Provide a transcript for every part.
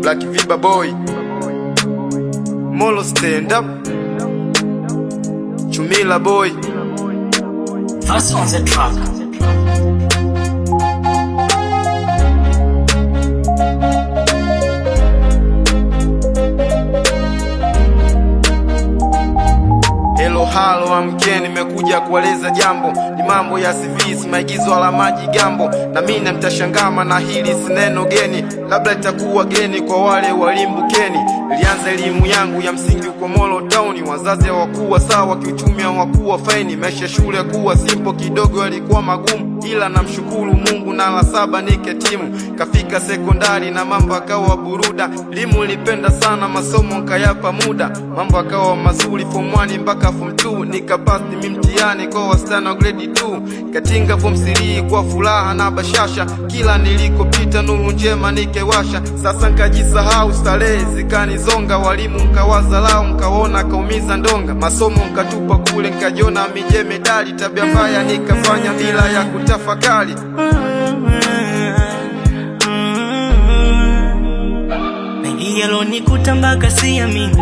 Black Viba boy, Molo stand up, Chumila boy, First on the track. Halo amkeni, nimekuja kueleza jambo. Ni mambo ya CV, maigizo wala maji gambo. Na mimi mtashangama na hili sineno geni, labda itakuwa geni kwa wale walimbukeni. Nilianza elimu yangu ya msingi uko Molo Town. Wazazi hawakuwa sawa, kiuchumi hawakuwa faini. Maisha shule kuwa simple kidogo yalikuwa magumu, ila namshukuru Mungu na la 7 niketimu. Kafika sekondari na mambo akawa buruda. Elimu nilipenda sana, masomo nkayapa muda. Mambo akawa mazuri form 1 mpaka form 2. Nikapasi mtihani kwa wastani wa grade 2. Katinga form 3 kwa furaha na bashasha. Kila nilikopita nuru njema nikewasha. Sasa nkajisahau, starehe zikanizonga. Walimu nkawaza lao, nkaona kaumiza ndonga. Masomo nkatupa kule, nkajiona mije medali. Tabia mbaya nikafanya bila ya kutafakari. Mengi yalonikuta mpaka siamini,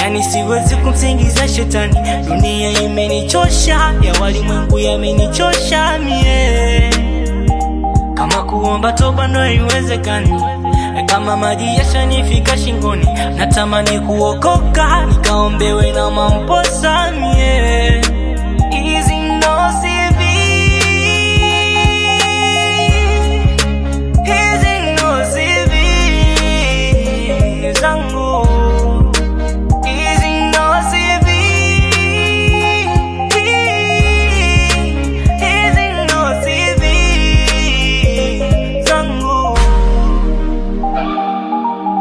yani siwezi kumsingiza shetani. Dunia imenichosha, ya walimwengu yamenichosha mie. Kama kuomba toba ndo haiwezekani, kama maji yashanifika shingoni. Natamani kuokoka, nikaombewe na mamposa mie. Easy no CV, easy no CV zangu, easy no CV, easy no CV zangu.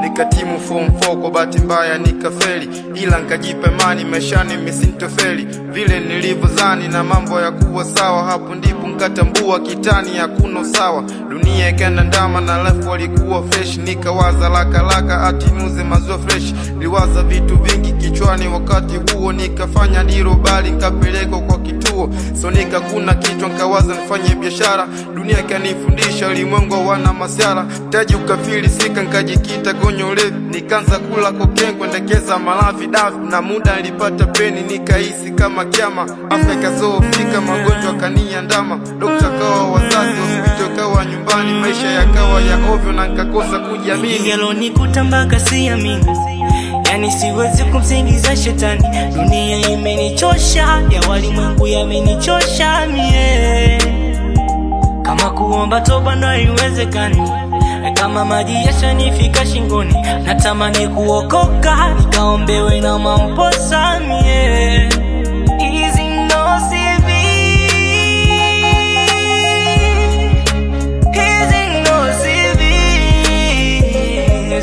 Nikatimu form 4 kwa bahati mbaya nikafeli, ila nikajipa imani maishani misintofeli. Vile nilivyozani na mambo ya kuwa sawa, hapo ndipo nkatambua kitani hakuna sawa. Dunia ikaenda ndama na life walikuwa fresh. Nikawaza laka atinuze maziwa fresh. Niliwaza vitu vingi kichwani wakati huo, nikafanya diro bali nikapeleka kwa kituo. So nikakuna kichwa nikawaza nifanye biashara. Dunia ikanifundisha ulimwengu wana masiara. Taji ukafili sika nikajikita kwenye ulevi. Nikaanza kula cocaine kuendekeza malafi dafi. Na muda nilipata peni nikahisi kama kiama. Afya ikazofika, magonjwa kaniandama. Dokta kawa wazazi, hospitali kawa nyumbani. Maisha yakawa ya ovyo na nikakosa kujiamini. Yalonikuta mpaka siamini, yani siwezi kumsingiza shetani. Dunia imenichosha, ya walimwengu yamenichosha mie. Kama kuomba toba ndo haiwezekani, kama maji yashanifika shingoni. Natamani kuokoka, nikaombewe na mamposa mie. Easy no CV, easy no CV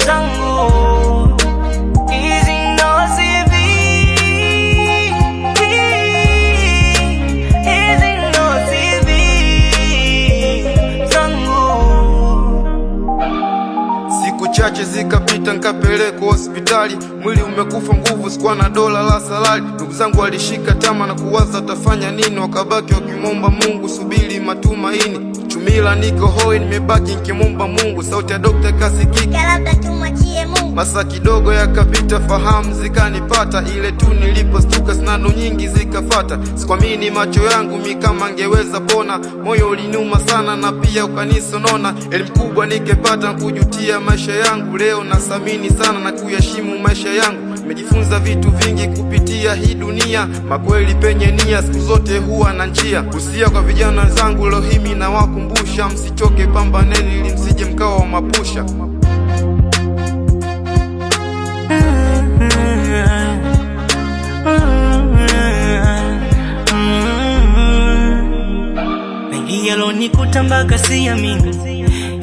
zangu, easy no CV, easy no CV zangu. Siku chache zikapita nikapelekwa hospitali. Mwili umekufa nguvu, sikuwa na dola la salari. Ndugu zangu walishika tama na kuwaza tafanya nini. Wakabaki wakimomba Mungu, subiri matumaini. Chumila niko hoi, nimebaki nikimomba Mungu. Sauti ya dokta kasikika, labda tumwachie Mungu. masa kidogo yakapita, fahamu zikanipata. Ile tu nilipostuka sinano nyingi zikafata. Sikuamini macho yangu, mi kama ngeweza pona. Moyo ulinuma sana na pia ukanisonona. Elimu kubwa nikepata, kujutia maisha yangu. Leo nasamini sana na kuyashimu maisha yangu. Nimejifunza vitu vingi kupitia hii dunia. Makweli penye nia siku zote huwa na njia. Usia kwa vijana zangu leo himi na wakumbusha, msichoke pambaneni ili msije mkawa wa mapusha. Mengi yalonikuta mpaka siamini,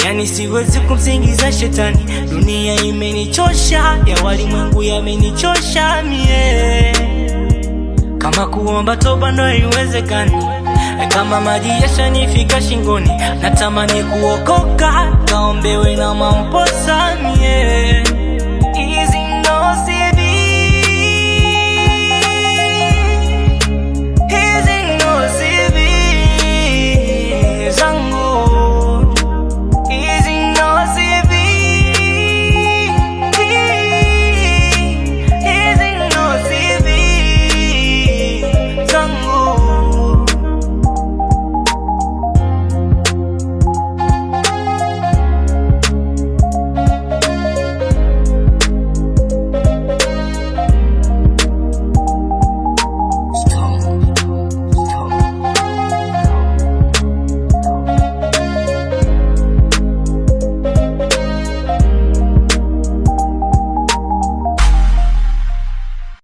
yani siwezi kumsingiza shetani. Dunia imenichosha, ya walimwengu yamenichosha mie. Kama kuomba toba ndo haiwezekani, kama maji yashanifika shingoni. Natamani kuokoka, kaombewe na mamposa